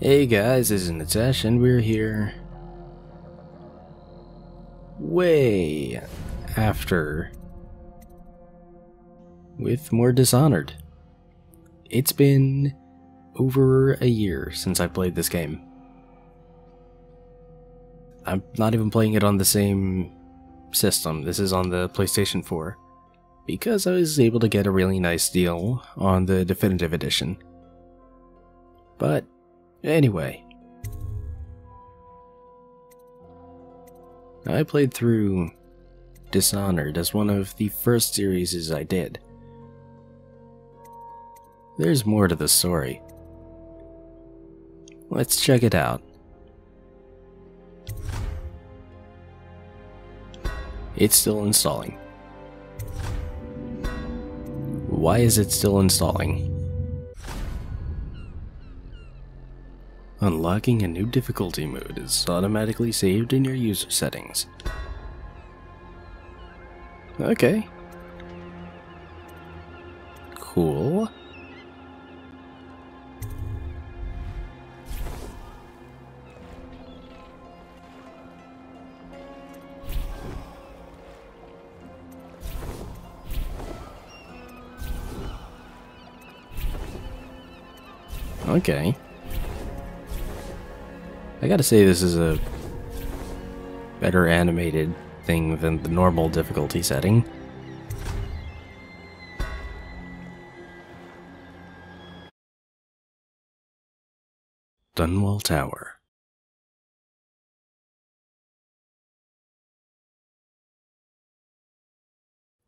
Hey guys, this is Natesh and we're here way after with more Dishonored. It's been over a year since I played this game. I'm not even playing it on the same system. This is on the PlayStation 4 because I was able to get a really nice deal on the Definitive Edition. But anyway, I played through Dishonored as one of the first series I did. There's more to the story. Let's check it out. It's still installing. Why is it still installing? Unlocking a new difficulty mode is automatically saved in your user settings. Okay. Cool. Okay. I gotta say this is a better animated thing than the normal difficulty setting. Dunwall Tower.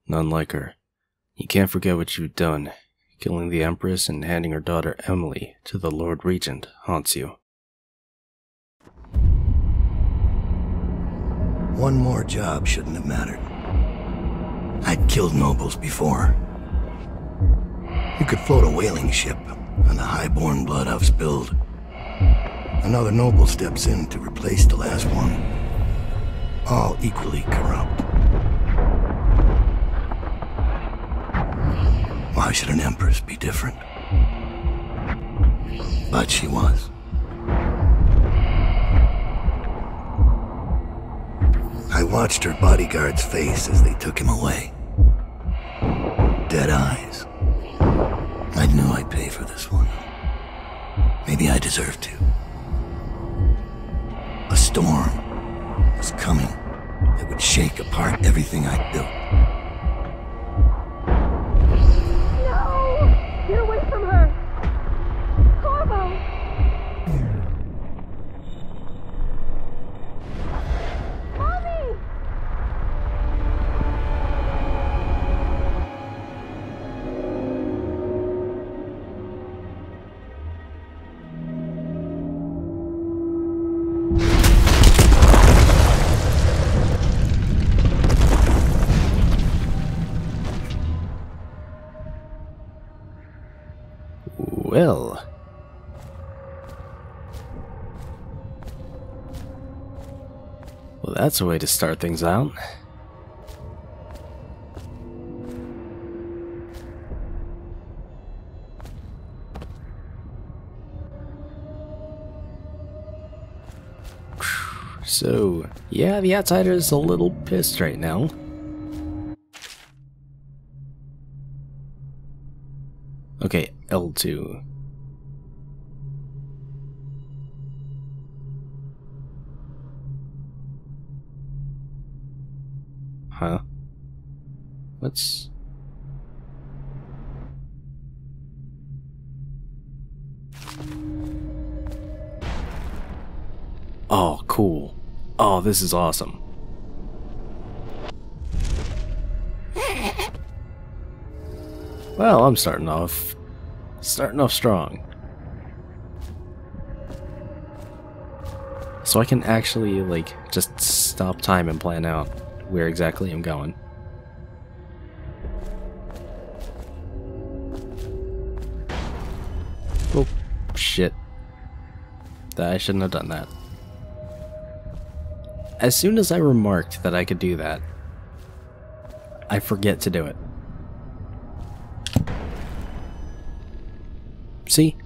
None like her. You can't forget what you've done. Killing the Empress and handing her daughter Emily to the Lord Regent haunts you. One more job shouldn't have mattered. I'd killed nobles before. You could float a whaling ship, and the high-born blood I've spilled. Another noble steps in to replace the last one. All equally corrupt. Why should an empress be different? But she was. I watched her bodyguard's face as they took him away. Dead eyes. I knew I'd pay for this one. Maybe I deserved to. A storm was coming that would shake apart everything I'd built. No! Get away from her! Corvo! Mommy! Well. Well, that's a way to start things out. So, yeah, the outsider's a little pissed right now. Okay, L2. Huh? What's... Oh, cool. Oh, this is awesome. Well, I'm starting off strong. So I can actually, like, just stop time and plan out where exactly I'm going. Oh, shit. I shouldn't have done that. As soon as I remarked that I could do that, I forget to do it. See?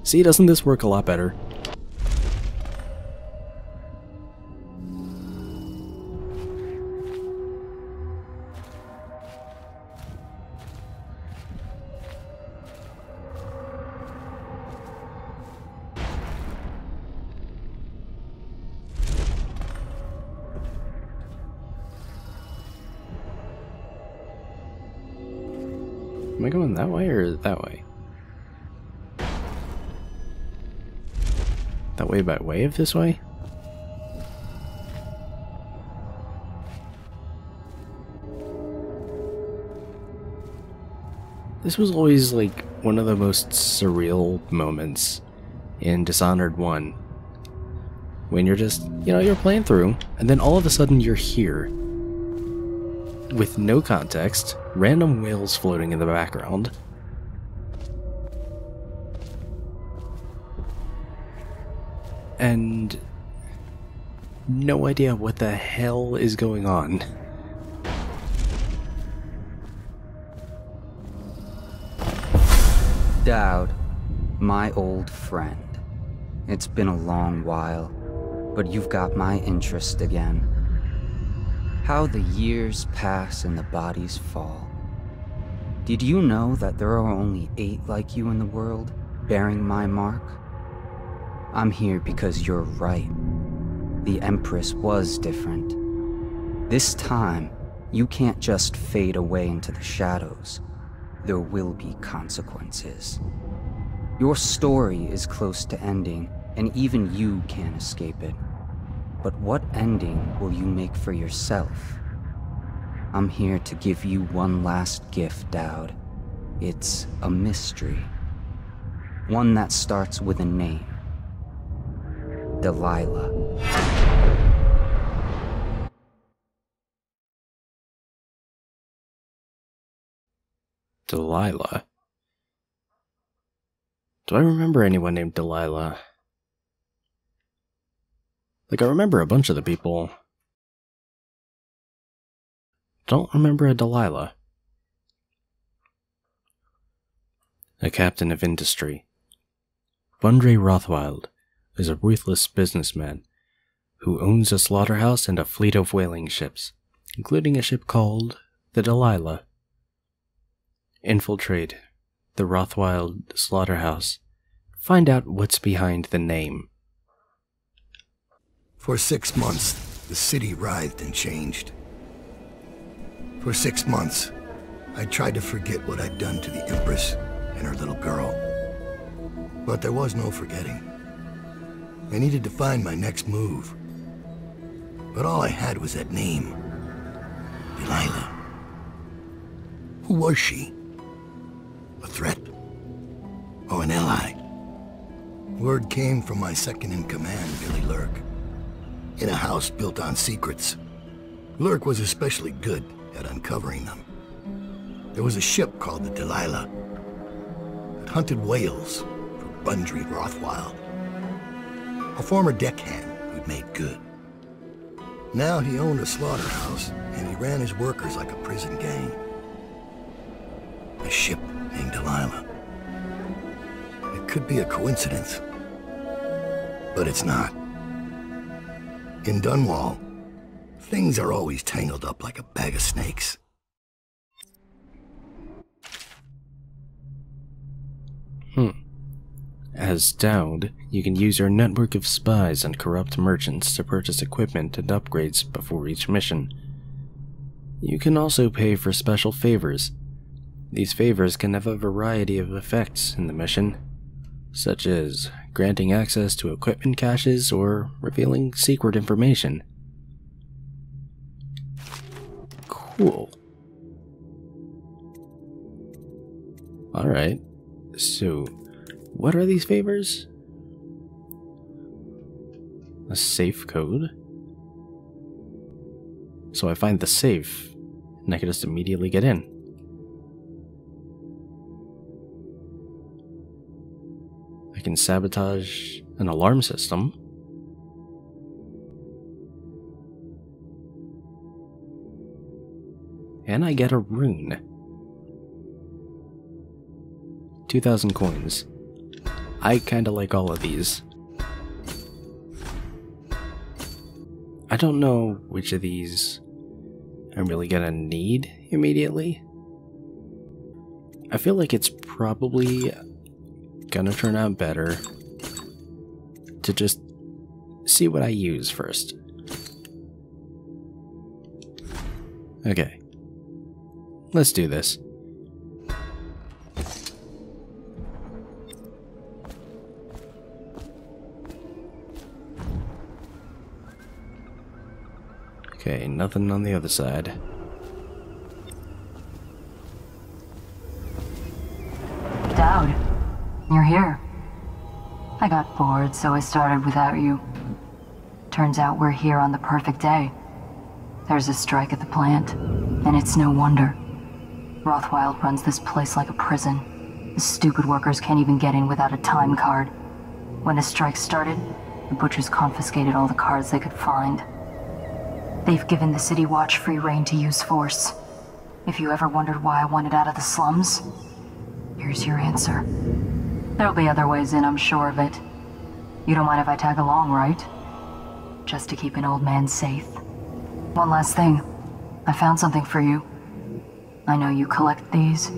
See, doesn't this work a lot better? Am I going that way or that way? That way by way of this way? This was always like one of the most surreal moments in Dishonored 1. When you're just, you're playing through, and then all of a sudden you're here. With no context, random whales floating in the background. And no idea what the hell is going on. Dowd, my old friend. It's been a long while, but you've got my interest again. How the years pass and the bodies fall. Did you know that there are only 8 like you in the world, bearing my mark? I'm here because you're right. The Empress was different. This time, you can't just fade away into the shadows. There will be consequences. Your story is close to ending, and even you can't escape it. But what ending will you make for yourself? I'm here to give you one last gift, Dowd. It's a mystery. One that starts with a name. Delilah. Delilah? Do I remember anyone named Delilah? Like, I remember a bunch of the people. Don't remember a Delilah. A captain of industry. Bundray Rothwild is a ruthless businessman who owns a slaughterhouse and a fleet of whaling ships, including a ship called the Delilah. Infiltrate the Rothwild slaughterhouse. Find out what's behind the name. For 6 months, the city writhed and changed. For 6 months, I tried to forget what I'd done to the Empress and her little girl. But there was no forgetting. I needed to find my next move. But all I had was that name. Delilah. Who was she? A threat? Or an ally? Word came from my second-in-command, Billy Lurk. In a house built on secrets. Lurk was especially good at uncovering them. There was a ship called the Delilah that hunted whales for Bundray Rothwild. A former deckhand who'd made good. Now he owned a slaughterhouse, and he ran his workers like a prison gang. A ship named Delilah. It could be a coincidence, but it's not. In Dunwall, things are always tangled up like a bag of snakes. As Dowd, you can use your network of spies and corrupt merchants to purchase equipment and upgrades before each mission. You can also pay for special favors. These favors can have a variety of effects in the mission, such as granting access to equipment caches or revealing secret information. Cool. Alright, so what are these favors? A safe code? So I find the safe, and I can just immediately get in. I can sabotage an alarm system. And I get a rune. 2,000 coins. I kinda like all of these. I don't know which of these I'm really gonna need immediately. I feel like it's probably gonna turn out better to just see what I use first. Okay. Let's do this. Okay, nothing on the other side. Dowd, you're here. I got bored, so I started without you. Turns out we're here on the perfect day. There's a strike at the plant, and it's no wonder. Rothwild runs this place like a prison. The stupid workers can't even get in without a time card. When the strike started, the butchers confiscated all the cards they could find. They've given the City Watch free rein to use force. If you ever wondered why I wanted out of the slums, here's your answer. There'll be other ways in, I'm sure of it. You don't mind if I tag along, right? Just to keep an old man safe. One last thing. I found something for you. I know you collect these.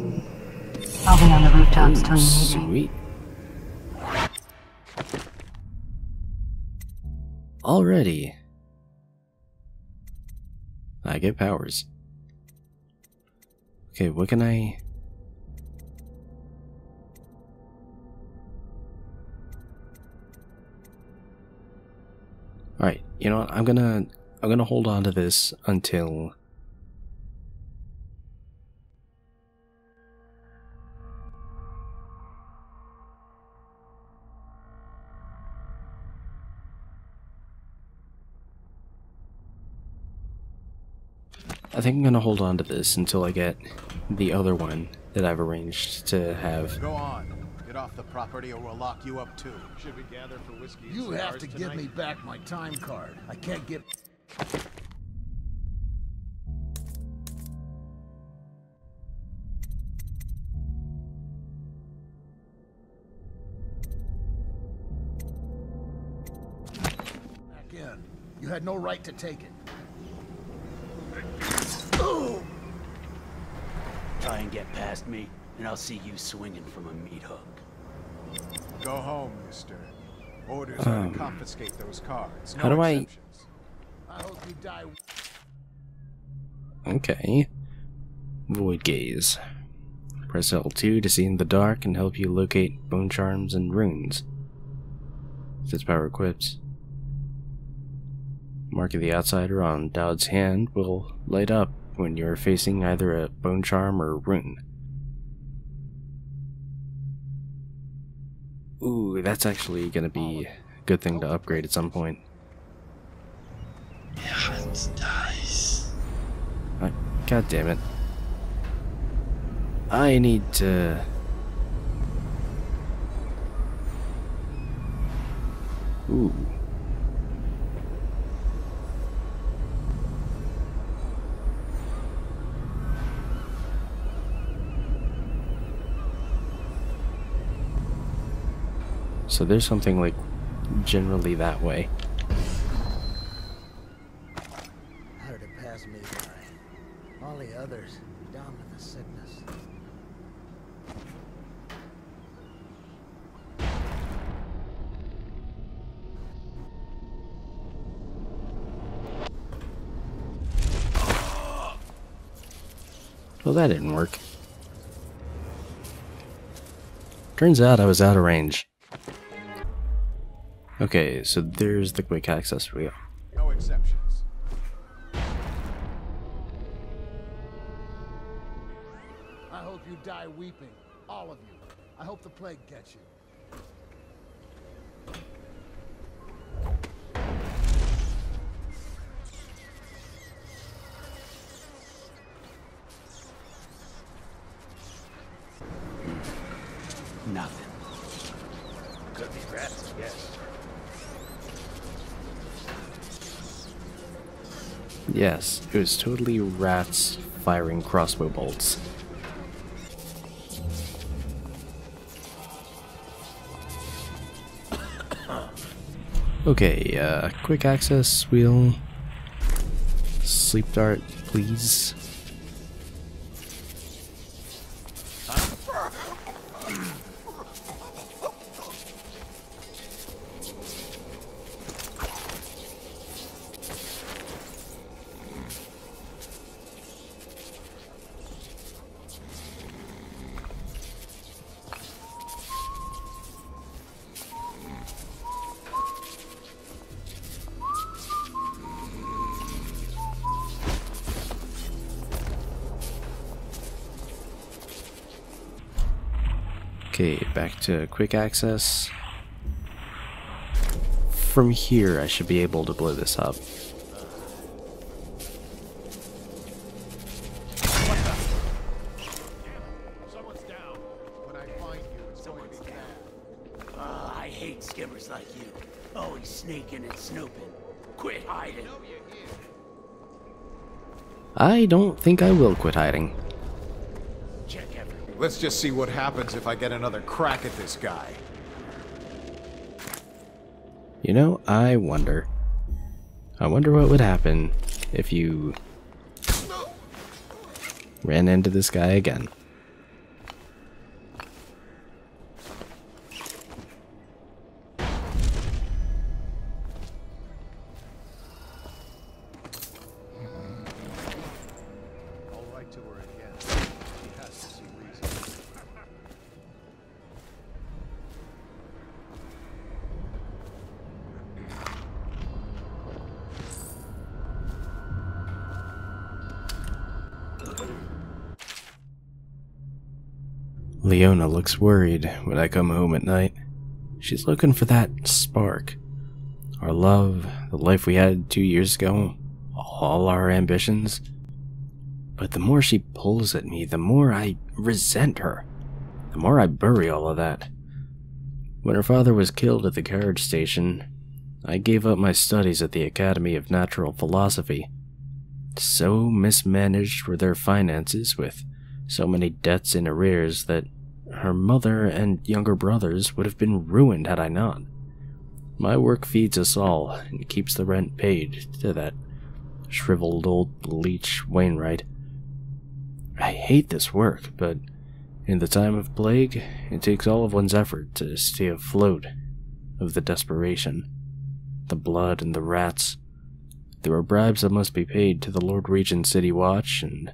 I'll be on the rooftops till you need me. Sweet. Already. I get powers. Okay, what can I... Alright, you know what, I'm gonna hold on to this until... I think I'm gonna hold on to this until I get the other one that I've arranged to have. Go on. Get off the property or we'll lock you up too. Should we gather for whiskey? You have to give me back my time card. I can't get... back in. You had no right to take it. Try and get past me, and I'll see you swinging from a meat hook. Go home, mister. Orders are to confiscate those cards. No How do exceptions. I hope you die. Okay. Void Gaze. Press L2 to see in the dark and help you locate bone charms and runes. If its power equipped. Mark of the Outsider on Dowd's hand will light up when you're facing either a bone charm or rune. Ooh, that's actually gonna be a good thing to upgrade at some point. God damn it. I need to... Ooh. So there's something like generally that way. How did it pass me by? All the others down with the sickness. Well, that didn't work. Turns out I was out of range. Okay, so there's the quick access we go. No exceptions. I hope you die weeping. All of you. I hope the plague gets you. Nothing. Could be rats, I guess. Yes, it was totally rats firing crossbow bolts. Okay, quick access wheel. Sleep dart, please. Okay, back to quick access. From here, I should be able to blow this up. Someone's down. When I find you, it's going to be bad. I hate skimmers like you. Always sneaking and snooping. Quit hiding. I don't think I will quit hiding. Check everything. Let's just see what happens if I get another crack at this guy. You know, I wonder what would happen if you ran into this guy again. I'll write to her again. She has to see reason. Leona looks worried when I come home at night. She's looking for that spark. Our love, the life we had 2 years ago, all our ambitions. But the more she pulls at me, the more I resent her. The more I bury all of that. When her father was killed at the carriage station, I gave up my studies at the Academy of Natural Philosophy. So mismanaged were their finances, with so many debts in arrears, that her mother and younger brothers would have been ruined had I not. My work feeds us all and keeps the rent paid to that shriveled old leech Wainwright. I hate this work, but in the time of plague, it takes all of one's effort to stay afloat of the desperation, the blood and the rats. There are bribes that must be paid to the Lord Regent's City Watch and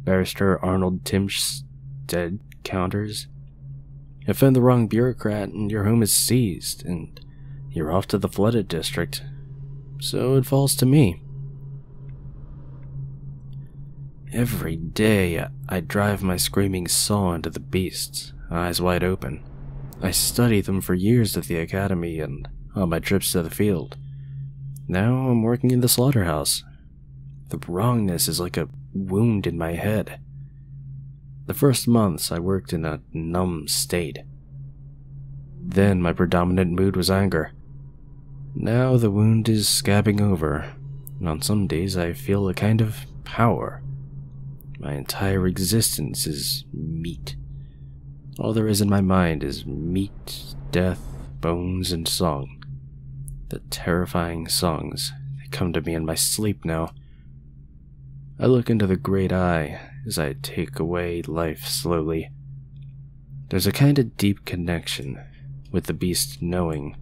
Barrister Arnold Timsh's dead counters. Offend the wrong bureaucrat and your home is seized, and you're off to the flooded district. So it falls to me. Every day, I drive my screaming saw into the beasts, eyes wide open. I study them for years at the academy and on my trips to the field. Now I'm working in the slaughterhouse. The wrongness is like a wound in my head. The first months I worked in a numb state. Then my predominant mood was anger. Now the wound is scabbing over, and on some days I feel a kind of power. My entire existence is meat. All there is in my mind is meat, death, bones, and song. The terrifying songs that come to me in my sleep now. I look into the great eye as I take away life slowly. There's a kind of deep connection with the beast knowing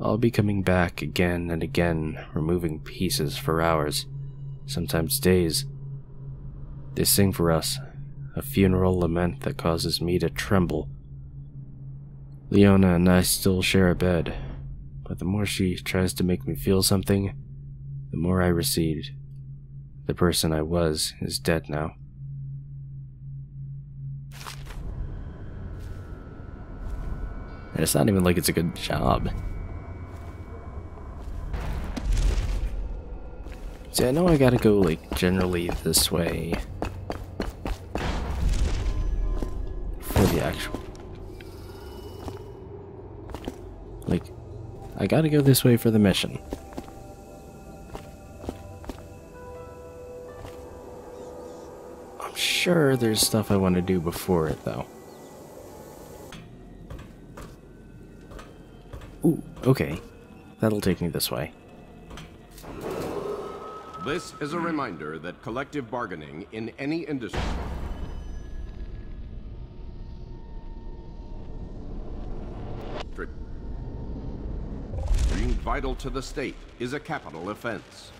I'll be coming back again and again, removing pieces for hours, sometimes days. They sing for us, a funeral lament that causes me to tremble. Leona and I still share a bed, but the more she tries to make me feel something, the more I recede. The person I was is dead now. And it's not even like it's a good job. See, I know I gotta go, like, generally this way for the actual... Like, I gotta go this way for the mission. I'm sure there's stuff I want to do before it, though. Ooh, okay. that'll take me this way. This is a reminder that collective bargaining in any industry being vital to the state is a capital offense.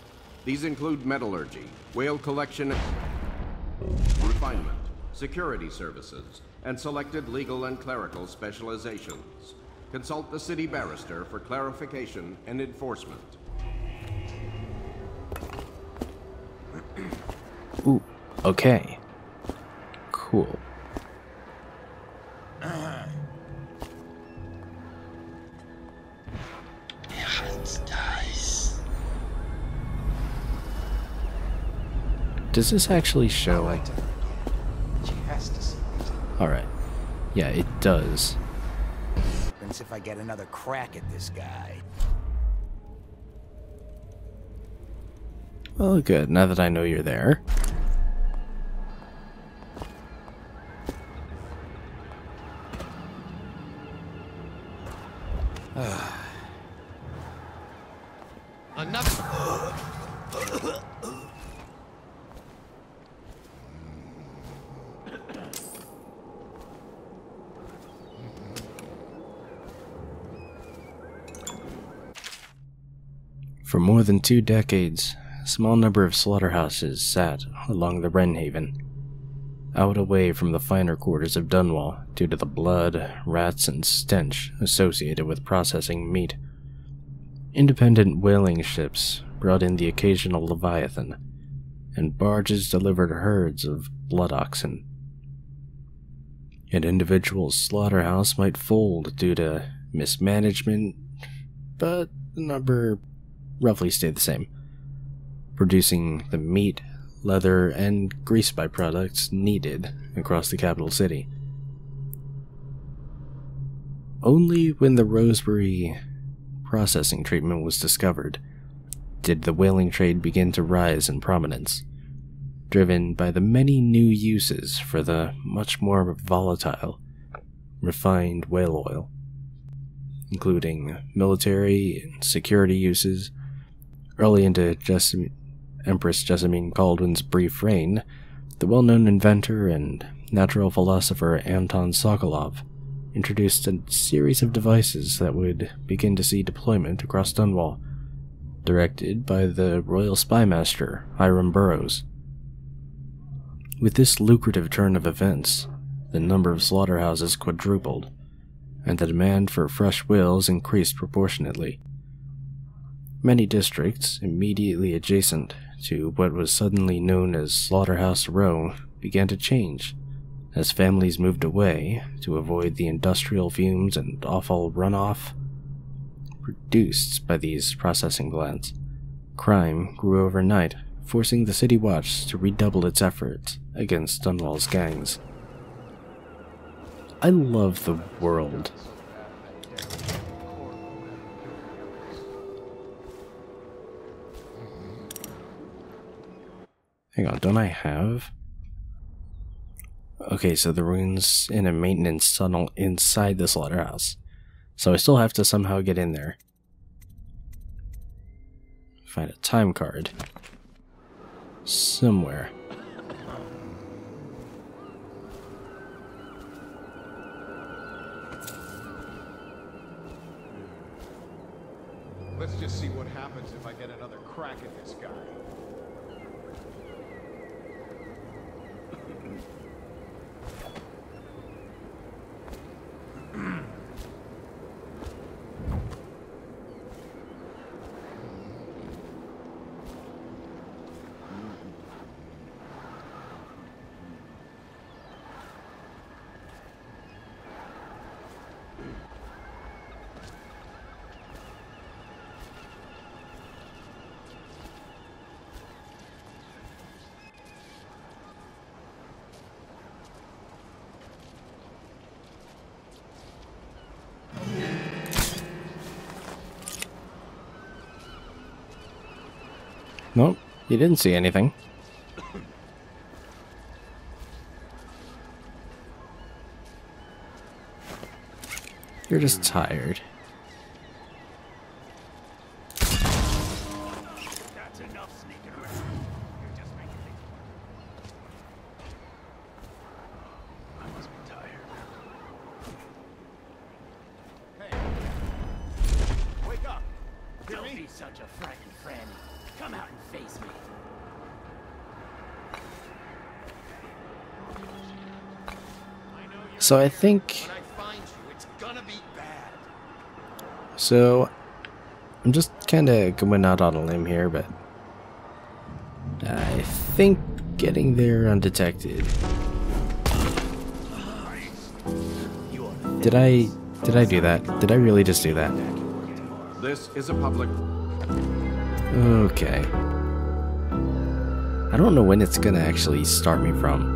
These include metallurgy, whale collection, refinement, security services, and selected legal and clerical specializations. Consult the city barrister for clarification and enforcement. Ooh, okay. Cool. Does this actually show? Alright. Yeah, it does. Happens if I get another crack at this guy. Well, good. Now that I know you're there. For more than 2 decades, a small number of slaughterhouses sat along the Wrenhaven, out away from the finer quarters of Dunwall due to the blood, rats, and stench associated with processing meat. Independent whaling ships brought in the occasional leviathan, and barges delivered herds of blood oxen. An individual slaughterhouse might fold due to mismanagement, but the number roughly stayed the same, producing the meat, leather, and grease byproducts needed across the capital city. Only when the Rosebery processing treatment was discovered did the whaling trade begin to rise in prominence, driven by the many new uses for the much more volatile, refined whale oil, including military and security uses. Early into Empress Jessamine Caldwin's brief reign, the well-known inventor and natural philosopher Anton Sokolov introduced a series of devices that would begin to see deployment across Dunwall, directed by the Royal Spymaster Hiram Burrows. With this lucrative turn of events, the number of slaughterhouses quadrupled, and the demand for fresh whales increased proportionately. Many districts immediately adjacent to what was suddenly known as Slaughterhouse Row began to change, as families moved away to avoid the industrial fumes and awful runoff produced by these processing plants. Crime grew overnight, forcing the City Watch to redouble its efforts against Dunwall's gangs. I love the world. Hang on, don't I have? Okay, so the ruins in a maintenance tunnel inside the slaughterhouse. So I still have to somehow get in there. Find a time card. Somewhere. Let's just see what happens if I get another crack at this guy. Nope, you didn't see anything. You're just tired. So I think... So, I'm just kind of going out on a limb here, but... I think getting there undetected... Did I do that? Did I really just do that? This is a public... Okay. I don't know when it's gonna actually start me from.